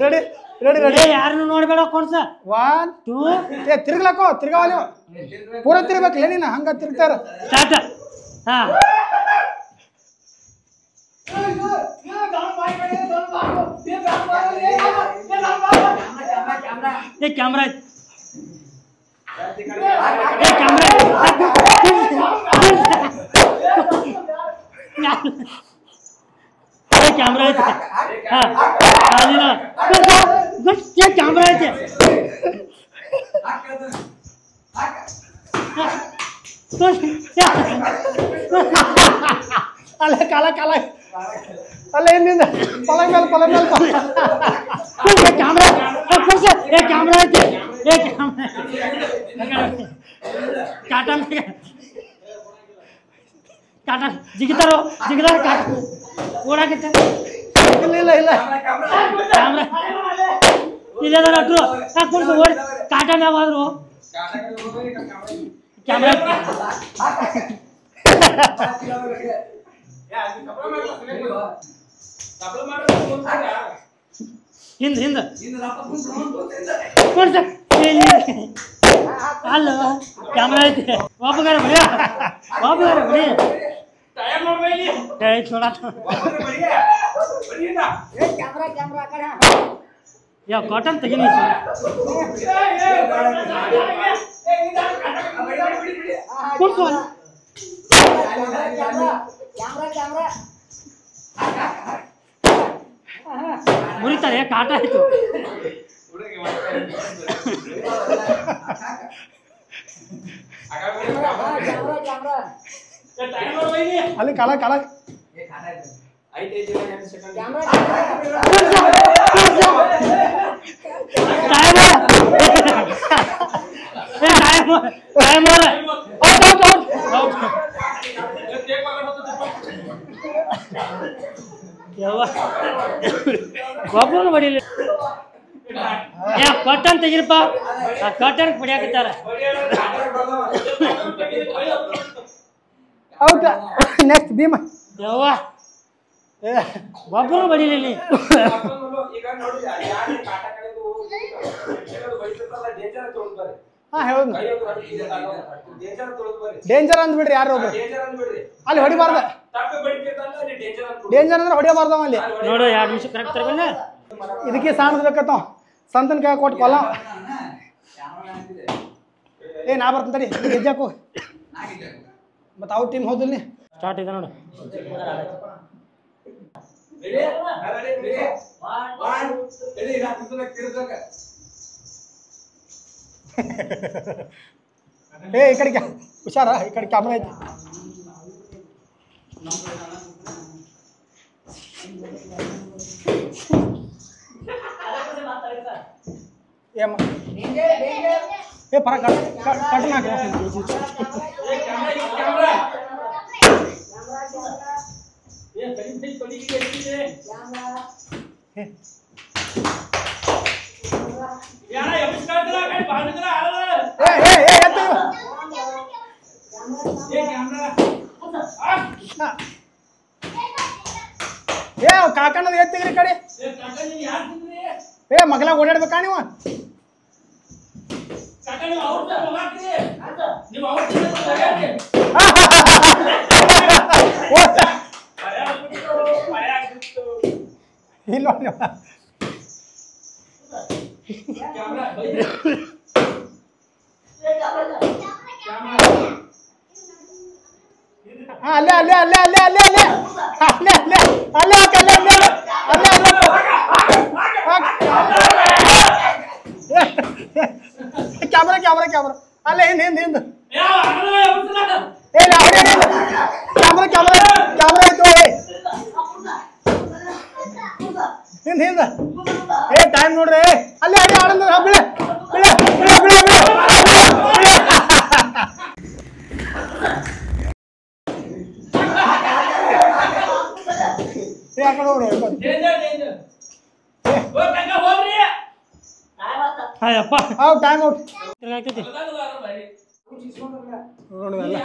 ರೆಡಿ ರೆಡಿ ರೆಡಿ ಯಾರನ್ನು ನೋಡ್ಬೇಡ ಕೊನ್ಸ 1 2 ಏ ತಿರ್ಗ್ಲಕ್ಕೋ ತಿರ್ಗಾವಲ್ಲ ಪೂರ ತಿರ್ಬೇಕಲ್ಲ ನೀನು ಹಂಗ ತಿರ್ಗ್ತಾರ ಸ್ಟಾರ್ಟ್ ಹಾ ये कैमरा ये कैमरा ये कैमरा हाँ आजी ना बस ये कैमरा है तो ಅಲ್ಲ ಕಾಲ ಕಾಲ ಅಲ್ಲ ಏನಿಂದ ಪಲಂಗ್ ಮೇಲೆ कैमरा ये कैमरा है ये कैमरा टाटा में ಕಾಟ ಜಿಗಿತಾರೋ ಜಿಗಿದಾರ ಕಾಟ ಓಡಾಕತ್ತೆ ಇಲ್ಲ ಇಲ್ಲ ಇಲ್ಲ ಕ್ಯಾಮ್ರಾ ಇಲ್ಲದ ಡಾಕ್ಟ್ರು ಕುಡ್ದು ಓಡಿ ಕಾಟ ಮ್ಯಾಗ ಆದ್ರು ಕ್ಯಾಮ್ರಾ ಹಿಂದ ಹಿಂದ ಅಲ್ಲ ಕ್ಯಾಮ್ರಾ ಐತಿ ಒಬ್ಬಗಾರ ಬಡಿಯ ಒಬ್ಬಗಾರ ಬಡಿ ಯಾವ ಕಾಟನ್ ತೆಗಿನಿ ಕೂರ್ಸು ಮುರಿತಾರೆ ಕಾಟ ಆಯ್ತು ಅಲ್ಲಿ ಕಾಲ ಕಾಲ ಒಬ್ಬನು ಬಡಿಲಿ ಕಟ್ಟನ್ ತೆಗಿರಪ್ಪ ಆ ಕಟ್ಟನ್ ಬಡಿಯಾಕತ್ತಾರ ಹೌದಾ ನೆಕ್ಸ್ಟ್ ಭೀಮ ಯವ್ವ ಒಬ್ಬನು ಬಡಿಲಿ ಹಾ ಹೇಳೋದು ಡೇಂಜರ್ ಅಂದ್ಬಿಡ್ರಿ ಯಾರು ಒಬ್ರು ಅಲ್ಲಿ ಹೊಡಿಬಾರ್ದ ಡೇಂಜರ್ ಅಂದ್ರೆ ಹೊಡಿಯಬಾರ್ದವ ಅಲ್ಲಿ ನೋಡು 2 ನಿಮಿಷ ಕರೆಕ್ಟ್ ತರಬಲ್ಲ ಇದಕ್ಕೆ ಸಾಣದ್ ಬೇಕತ್ತ ಸಂತನ ಕೈ ಕೊಟ್ಟು ಕೊಲ್ಲ ಏ ನಾ ಬರ್ತೀನಿ ತಡಿ ಗೆಜ್ಜಾಕು ಮತ್ತೆ ಅವ್ರ ಟೀಮ್ ಹೋದಿಲ್ಲ ಸ್ಟಾರ್ಟ್ ಇದೆ ನೋಡು ಏ ಈ ಕಡೆಗೆ ಹುಷಾರ ಈ ಕಡೆ ಕ್ಯಾಮ್ರಾ ಐತಿ ಏಮ್ಮ ಏ ಪರ ಕಟ್ ನಾಕ ಏ ಕಾಕಣ್ಣದ ಎತ್ತಿಗ್ರಿ ಕಡೆ ಏ ಮಗಲ ಓಡಾಡ್ಬೇಕಾ ನೀವು ಇಲ್ಲ ಅಲ್ಲೇ ಅಲ್ಲೇ ಅಲ್ಲೇ ಅಲ್ಲೇ ಅಲ್ಲೇ ಅಲ್ಲೇ ಅಲ್ಲೇ ಅಲ್ಲೇ ಅಲ್ಲೇ ಅಲ್ಲೇ ಅಲ್ಲೇ ಕ್ಯಾಮ್ರಾ ಕ್ಯಾಮ್ರಾ ಕ್ಯಾಮ್ರಾ ಅಲ್ಲೇ ಹಿಂದೆ ಹಿಂದೆ ಹಿಂದೆ ಏ ಕ್ಯಾಮ್ರಾ ಕ್ಯಾಮ್ರಾ ಕ್ಯಾಮ್ರಾ ಆಯ್ತು ಹಿಂದೆ ಹಿಂದೆ ಏ ಟೈಮ್ ನೋಡ್ರಿ ಅಲ್ಲೇ ಅಲ್ಲೇ ಆನಂದ ಬಿಳೆ ಬಿಳೆ ಬಿಳೆ ಬಿಳೆ ಬಿಳೆ ಹಾಯಪ್ಪ ಟೈಮ್ ಔಟ್ ತಿರ್ಗಾಗ್ತೈತಿ ನೋಡುವಲ್ಲ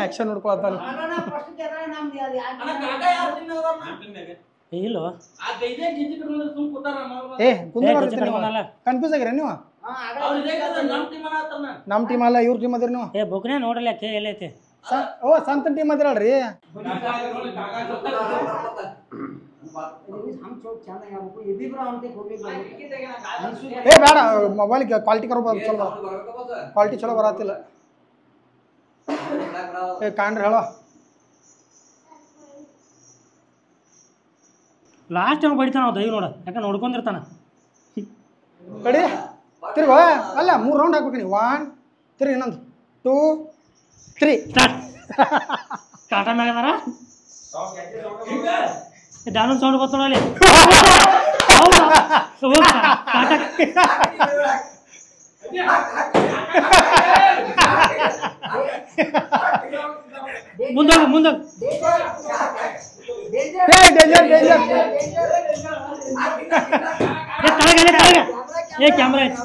ಆಕ್ಷನ್ ನೋಡ್ಕೊಳತ್ತಾನ ಇಲ್ಲೋ ಏ ಕನ್ಫ್ಯೂಸ್ ಆಗಿರ ನೀವು ನಮ್ಮ ಟೀಮ್ ಅಲ್ಲ ಇವ್ರ ಟೀಮ್ ಅದ್ರಿ ನೀವು ಏ ಬುಕ್ನೇ ನೋಡಲ್ಲ ಕೆ ಎಲ್ಲೈತಿ ಓ ಸಂತನ್ ಟೀಮ್ ಅದ್ರಲ್ರಿ ಏ ಬೇಡ ಮೊಬೈಲ್ ಕ್ವಾಲಿಟಿ ಚಲೋ ಕ್ವಾಲಿಟಿ ಚಲೋ ಬರತ್ತಿಲ್ಲ ಏ ಕಾಣ್ರಿ ಹೇಳೋ ಲಾಸ್ಟ್ ಟೈಮ್ ಬಡಿತಾನ ನಾವು ದೈವ ನೋಡ ಯಾಕೆ ನೋಡ್ಕೊಂಡಿರ್ತಾನ ಕಡಿ ತಿರ್ಗೋ ಅಲ್ಲ 3 ರೌಂಡ್ ಹಾಕ್ಬೇಕು ನೀವು 1 ತಿರ್ಗಿ ಇನ್ನೊಂದು 2 3 ಸ್ಟಾರ್ಟ್ ಕಾಟ ಮ್ಯಾಗದಾರ ದಾನು ಸೌಂಡ್ ಬರ್ತಾನ ಅಲ್ಲಿ ಮುಂದೋಗು ಮುಂದೋಗು ಡೇಂಜರ್ ತಳಗ ಏ ಕ್ಯಾಮ್ರಾ ಐತಿ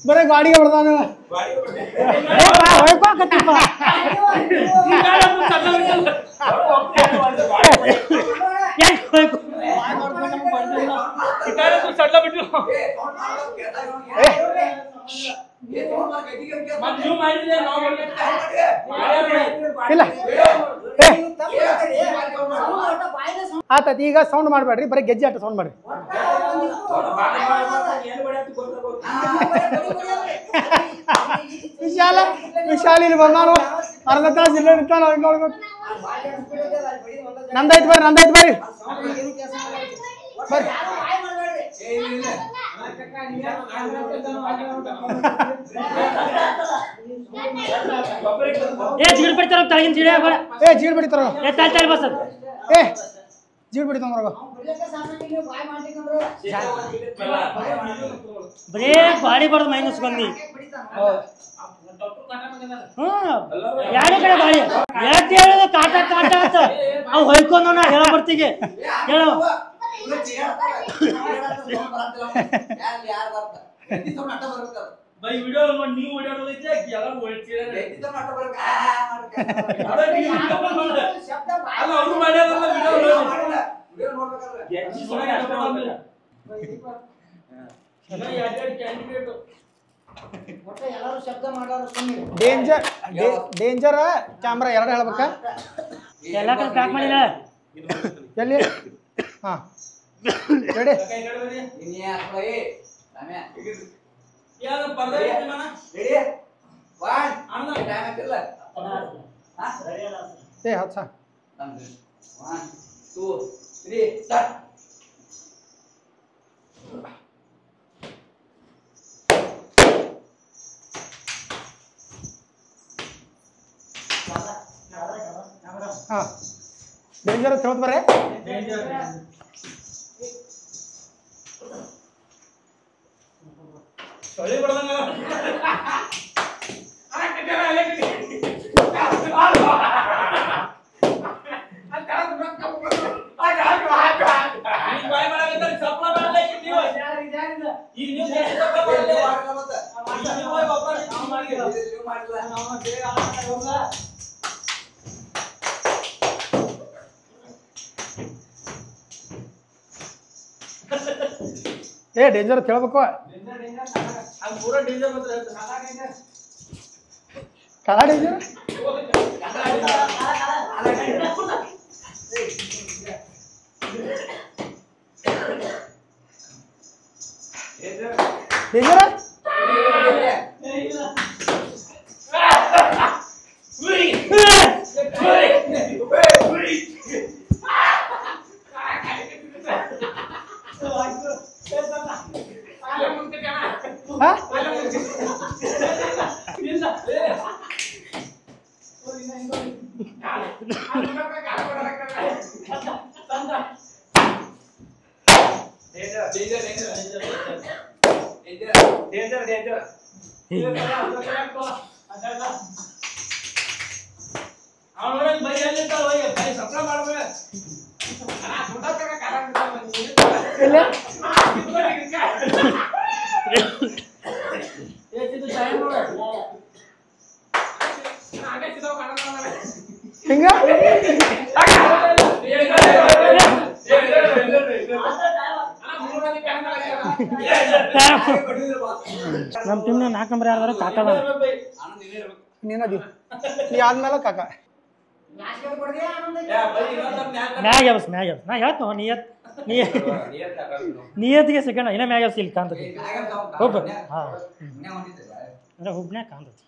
ಬರೀ ಗಾಡಿಗೆ ಬರ್ತಾನ ಇಲ್ಲ ಆತತ್ ಈಗ ಸೌಂಡ್ ಮಾಡಬೇಡ್ರಿ ಬರೀ ಗೆಜ್ಜೆ ಆಟ ಸೌಂಡ್ ಮಾಡ್ರಿ ವಿಶಾಲ್ ಇಲ್ಲಿ ಬಂದಾನು ಅರ್ಧ ತಾಸು ಇಲ್ಲ ಇರ್ತಾನ ನೋಡ್ಬೇಕು ನಂದಾಯ್ತು ಬರ್ರಿ ಬರ್ರಿ ಜೀಡ್ ಬಿಡ್ತಾರ ತಳಗಿನ ಜೀಡ ಜೀಡ್ ಬಿಡ್ತಾರ ಬಸ್ ಜೀಡ್ ಬಿಡ್ತಾವ ಬರೇ ಬಾಡಿ ಬಡ್ದು ಮೈನಸ್ ಬಂದಿ ಯಾರ ಕಡೆ ಬಾಡಿ ಎಷ್ಟು ಹೇಳೋದು ಕಾಟ ಕಾಟ ಅಂತ ಅವ್ ಹೊಯ್ಕೊಂಡು ನಾ ಹೇಳ ಬರ್ತಿಗೆ ಹೇಳ ಡೇಂಜರ್ ಕ್ಯಾಮ್ರಾ ಎರಡು ಹೇಳ್ಬೇಕ ಎಲ್ಲ ಕಡೆ ಪ್ಯಾಕ್ ಮಾಡಿದ ಎಲ್ಲಿ ಹಾ ರೆಡಿ ಏ ಹಚ್ಚ 1 2 3 ಸ್ಟಾರ್ಟ್ ಹಾ ಡೇಂಜರ್ ಅಂತ ಹೇಳ್ತ ಬರ್ರಿ ಏ ಡೇಂಜರ್ ಅಂತ ಹೇಳ್ಬೇಕು ಕಲಾ ಡೇಂಜರ್ ಡೇಂಜರ್ ಹಿಂಗ ನಮ್ಮ ಟೀಮ್ನ 4 ನಂಬರ್ ಯಾರ್ದಾರ ಕಾಕದ ನೀನದಿ ನೀ ಆದ್ಮೇಲೆ ಕಾಕ ಮ್ಯಾಗ ಎಬ್ಸ್ ನಾ ಹೇಳ್ತ ನಿಯತ್ಗೆ ಸೆಕೆಂಡ್ ಇನ್ನ ಮ್ಯಾಗ ಎಬ್ಸ್ ಇಲ್ಲಿ ಕಾಣ್ತತಿ ಹುಬ್ಬ ಹಾಂ ಅಂದ್ರೆ ಹುಬ್ನ್ಯಾಗ ಕಾಣ್ತತಿ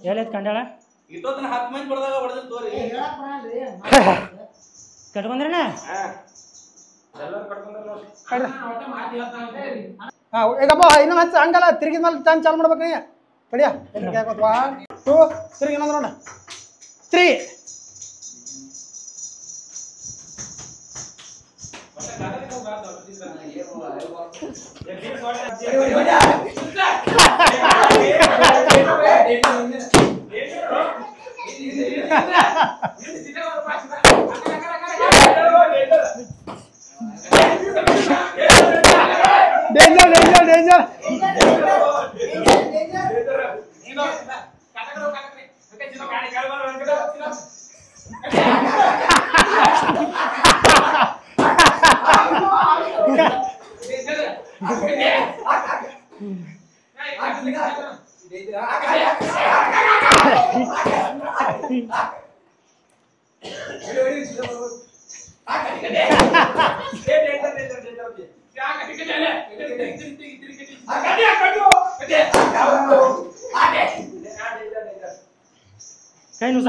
ಹೇಳೈತ್ ಕಂಡ್ಯಾಳ ಕಟ್ಕೊಂಡ್ರೇನ ಹಾಂ ಈಗಪ್ಪ ಇನ್ನೊಂದು ಹಚ್ಚ ಹಂಗಲ್ಲ ತಿರುಗಿದ ಮೇಲೆ ಚಾನ್ ಚಾಲು ಮಾಡ್ಬೇಕು ನೀ ತಡಿಯ 1 2 ತಿರುಗಿ ಇನ್ನೊಂದು ನೋಡ 3 ಡೇಂಜರ್ ಕೈ ನುಸ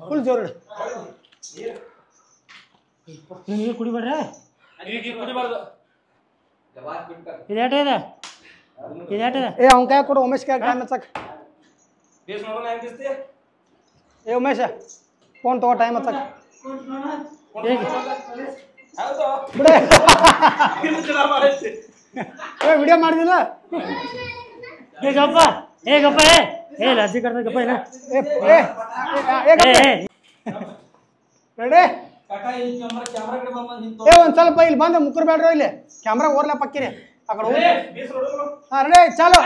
ಫುಲ್ ಜೋರು ನೀರು ಕುಡಿಬೇಡ್ರ ಇದೇಟಿದೆ ಏ ಅವ್ನ ಕೈ ಕೊಡು ಉಮೇಶ್ ಕೈ ಟೈಮ್ ಹಚ್ಚಕ್ ಏ ಉಮೇಶ ಫೋನ್ ತಗೋ ಟೈಮ್ ಹಚ್ಚಕ್ ಬಿಡ ಏ ವಿಡಿಯೋ ಮಾಡಿದಿಲ್ಲ ಗಪ್ಪ ಏ ಲಜ್ಜಿ ಕರ್ದ ಗಪ್ಪ ಏನ ರೆಡಿ ಏ ಒಂದ್ ಸ್ವಲ್ಪ ಇಲ್ಲಿ ಬಂದ ಮುಕ್ಕರ್ ಬೇಡ್ರಿ ಇಲ್ಲಿ ಕ್ಯಾಮ್ರಾ ಓರ್ಲ ಪಕ್ಕಿರಿ ಆ ಕಡೆ ಹಾಂ ರೆಡಿ ಚಾಲು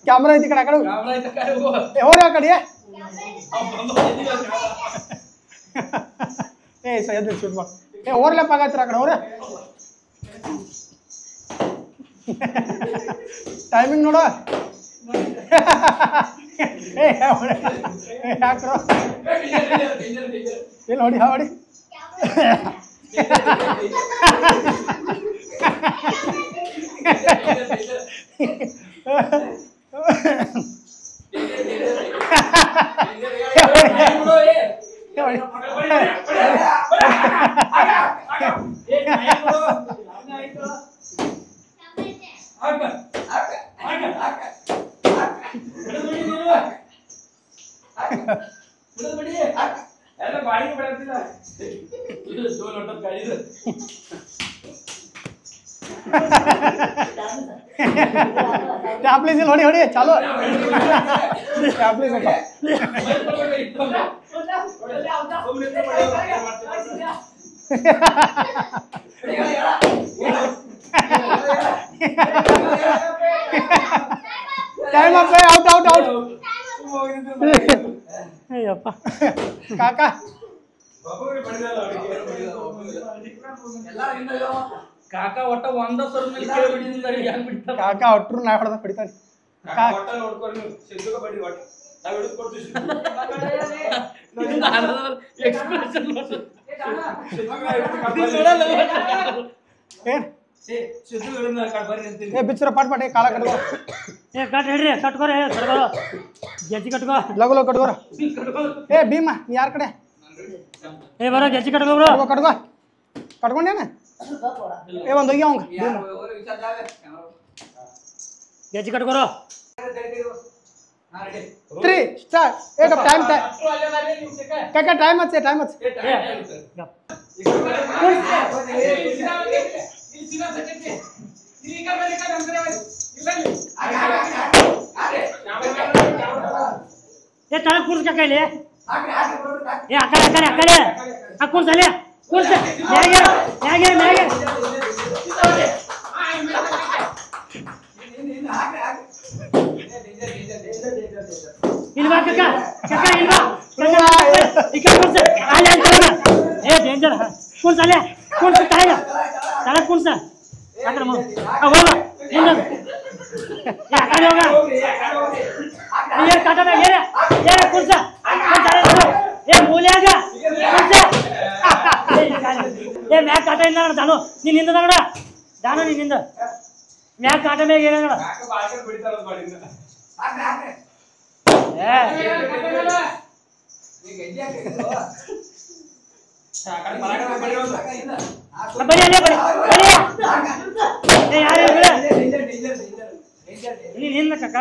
ಕ್ಯಾಮ್ರಾ ಐತಿ ಕಡೆ ಹೋಗ್ರಿ ಆ ಕಡೆ ಏ ಸೈಡ್ ಶೂಟ್ ಮಾಡಿ ಏ ಓವರ್ಲ್ಯಾಪ್ ಆಗತ್ತೀರ ಆ ಕಡೆ ಅವ್ರೆ ಟೈಮಿಂಗ್ ನೋಡು ಯಾಕ್ರೋ ಇಲ್ಲಿ ಹೊಡಿ ಹೊಡಿ प्लीज ನೋಡಿ ನೋಡಿ ಚಾಲು please time up out out out Ayyappa ಕಾಕಾ ಕಾಕಾ ಒಟ್ಟ ಒಂದ ಸರ್ ಮೇಲೆ ಕೇಳಿಬಿಟ್ಟಿದ್ದಾರೆ ಹೆಂಗ್ ಬಿಡ್ತಾರೆ ಕಾಕಾ ಒಟ್ರು ನಾ ಹೊಡೆದ ಬಿಡ್ತಾನೆ ಒಟ್ಟ ನೋಡ್ಕೊಂಡು ನೀವು ಸಿದ್ದುಗ ಬಡಿ ಒಟ್ಟ ನಾವು ಹಿಡಿದು ಕೊಡ್ತೀವಿ ಎಕ್ಸ್ಪ್ರೆಷನ್ ಏ ಬಿಚ್ಚರ ಪಾಟ್ ಪಾಟ್ ಕಾಲ ಕಟ್ಕೋ ಏ ಕಟ್ ಹೇಳ್ರಿ ಕಟ್ಕೋರಿ ಕಟ್ಕೋ ಗೆಜ್ಜಿ ಕಟ್ಕೋ ಲಗು ಲಗು ಕಟ್ಕೋರ ಏ ಭೀಮಾ ನೀ ಯಾರ ಕಡೆ ಏ ಬರೋ ಗೆಜ್ಜಿ ಕಟ್ಕೋ ಬ್ರೋ ಕಟ್ಕೋ ಕಟ್ಕೊಂಡೇನ ಏ ಒಂದು ಹೋಗಿ ಅವಂಗ ಗೆಜ್ಜಿ ಕಟ್ಕೋರೋ 3 ಸ್ಟಾರ್ಟ್ ಏಕ ಟೈಮ್ ಕಾಕಾ ಟೈಮ್ ಹಚ್ಚೆ ಏ ತಳ ಕೂರ್ಸ್ ಕಾಕ ಇಲ್ಲಿ ಏ ಅಕಡೆ ಆ ಕೂರ್ಸ್ ಅಲ್ಲಿ ಕೂರ್ಸ್ ಮ್ಯಾಗೆ ಇಲ್ವಾ ಕಾಕ ಇಲ್ವಾ ಈ ಕಡೆ ಕೂರ್ಸ್ ಅಲ್ಲಿ ಏ ಡೇಂಜರ್ ಕೂರ್ಸ್ ಅಲ್ಲೇ ಕೂರ್ಸ್ ತಳ ಕೂರ್ಸ್ ಆ ಕಡೆ ಹೋಗ ಹಿಂದೆ ಏ ಆ ಕಡೆ ಹೋಗ ये काटा में ये कुर्सा ये मूल्याಗ ये ಮ್ಯಾಕ್ ಕಾಟ ಇಂದ ದಾನು ನಿನ್ನಿಂದ ನೋಡ ದಾನು ನಿನ್ನಿಂದ ಮ್ಯಾಕ್ ಕಾಟ ಮೇಲೆ ಏನ ನೋಡ ಬಡಿ ಅಲ್ಲೇ ಬಡಿ ಏ ಯಾರು ನಿನ್ನ ಕಾಕ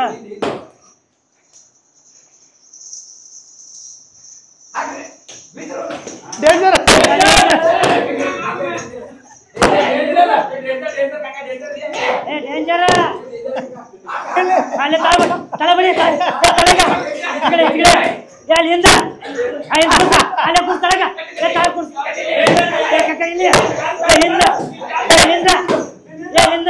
ಡೇಂಜರ್ ಡೇಂಜರ್ ಅಲ್ಲಿ ತಲೆ ಬಡಿ ಅಲ್ಲಿಂದ ಅಲ್ಲೇ ಕೂರ್ಸ್ ತಳಗ ತಳ ಕೂರ್ಸ್ ಇಲ್ಲಿ ಹಿಂದ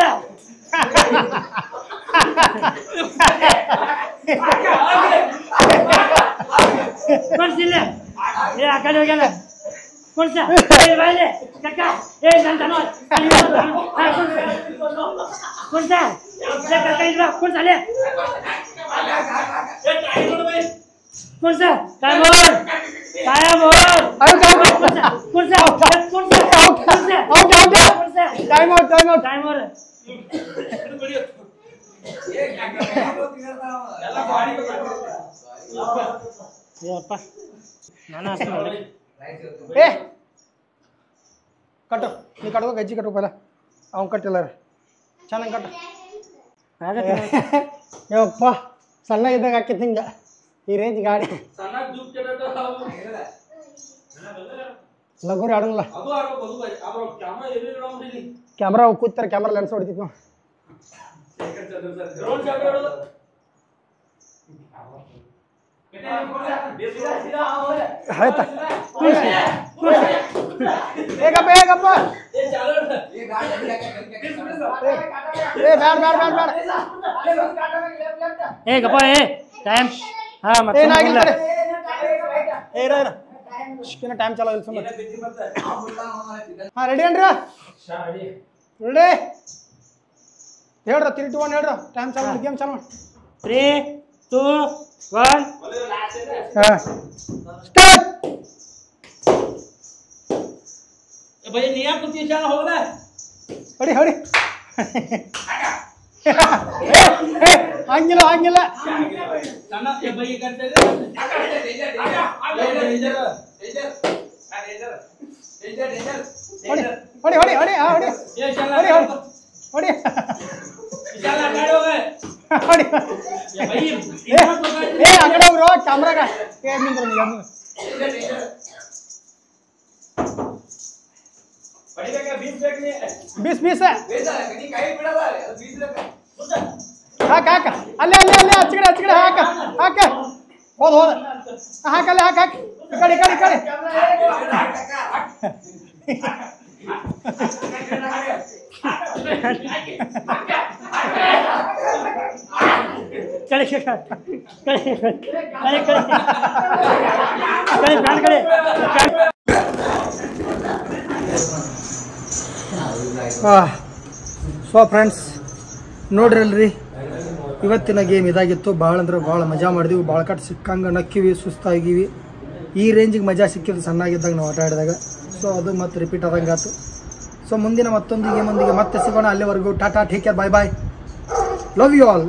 ಕೊಡ್ಸಿಲ್ಲ ಏ ಆ ಕಡೆ ಹೋಗ್ಯಾನ ಕೊಡ್ಸ ಬಾಯ್ಲೆ ಕಕ್ಕ ಏ ನನ್ನ ಕೊಡ್ಸ ಕಕ್ಕ ಇಲ್ವಾ ಕೊಡ್ಸಲೆ ಕೊಡ್ಸ ಟೈಮ್ ನಾನು ಏ ಕಟ್ಟು ನೀ ಕಟ್ಕೋ ಗಜ್ಜಿ ಕಟ್ಕೋ ಪೈಲ ಅವ್ನು ಕಟ್ಟಿಲ್ಲ ಚೆನ್ನಾಗಿ ಕಟ್ಟು ಯಪ್ಪ ಸಣ್ಣ ಇದ್ದಾಗ ಹಾಕಿತ್ತು ಹಿಂಗೆ ಈ ರೇಂಜ್ ಗಾಡಿ ಲಗೋರಿ ಆಡಂಗಿಲ್ಲ ಕ್ಯಾಮ್ರಾ ಕೂತಾರೆ ಕ್ಯಾಮ್ರಾ ಲೆನ್ಸ್ ಹೊಡಿತಿತ್ತು ಆಯ್ತಾ ಹೇಗಪ್ಪ ಹೇಗಪ್ಪ ಏ ಬ್ಯಾಡ ಬ್ಯಾಡ ಬ್ಯಾಡ ಬ್ಯಾಡ ಏ ಗಪ್ಪ ಏ ಟೈಮ್ ಹಾ ಮತ್ತೆ ಏನಾಗಿಲ್ಲ ಏ ಇರ ಇಷ್ಟಿನ ಟೈಮ್ ಚಾಲೋ ಇಲ್ಲ ಸುಮ್ಮನೆ ಹಾಂ ರೆಡಿ ಏನ್ರಿ ರೆಡಿ ಹೇಳ್ರ 3 2 1 ಹೇಳ್ರ ಟೈಮ್ ಚಾಲೋ ಗೇಮ್ ಚಾಲೋ 3 2 1 ಹಾಂ ಸ್ಟಾರ್ಟ್ ಬೈ ನೀ ಯಾಕೆ ಕೂತಿ ಹೋಗ್ಲ ಹೊಡಿ ಹೊಡಿ ಹಂಗಿಲ್ಲ ಹಂಗಿಲ್ಲ ನನ್ನ ಬೈ ಹೊಡಿ ಹೊಡಿ ಹೊಡಿ ಹೊಡಿ ಹೊಡಿ ಹೊಡಿ ಹೊಡಿ ಹೊಡಿ ಏ ಆ ಕಡೆ ಹೋಗ್ರು ಕ್ಯಾಮ್ರಾಗ ಏ ನಿಂದ್ರು ಬೀಸ್ ಹಾಕ ಹಾಕ ಅಲ್ಲೇ ಅಲ್ಲೇ ಅಲ್ಲೇ ಹಚ್ಕಡೆ ಹಾಕ ಹಾಕ ಹೋದ ಹಾಕಲ್ಲೇ ಹಾಕ ಹಾಕಿ ಈ ಕಡೆ ಈ ಕಡೆ ಕಡೆ ಸೊ ಫ್ರೆಂಡ್ಸ್ ನೋಡ್ರಲ್ರಿ ಇವತ್ತಿನ ಗೇಮ್ ಇದಾಗಿತ್ತು ಭಾಳ ಅಂದ್ರೆ ಭಾಳ ಮಜಾ ಮಾಡಿದ್ವಿ ಭಾಳ ಕಟ್ ಸಿಕ್ಕಂಗೆ ನಕ್ಕಿವಿ ಸುಸ್ತಾಗಿವಿ ಈ ರೇಂಜಿಗೆ ಮಜಾ ಸಿಕ್ಕಿದ್ದು ಸಣ್ಣಾಗಿದ್ದಾಗ ನಾವು ಆಟ ಆಡಿದಾಗ ಸೊ ಅದು ಮತ್ತೆ ರಿಪೀಟ್ ಆದಂಗೆ ಆಯ್ತು ಸೊ ಮುಂದಿನ ಮತ್ತೊಂದು ಗೇಮೊಂದಿಗೆ ಮತ್ತೆ ಸಿಗೋಣ ಅಲ್ಲಿವರೆಗೂ tata take care bye bye love you all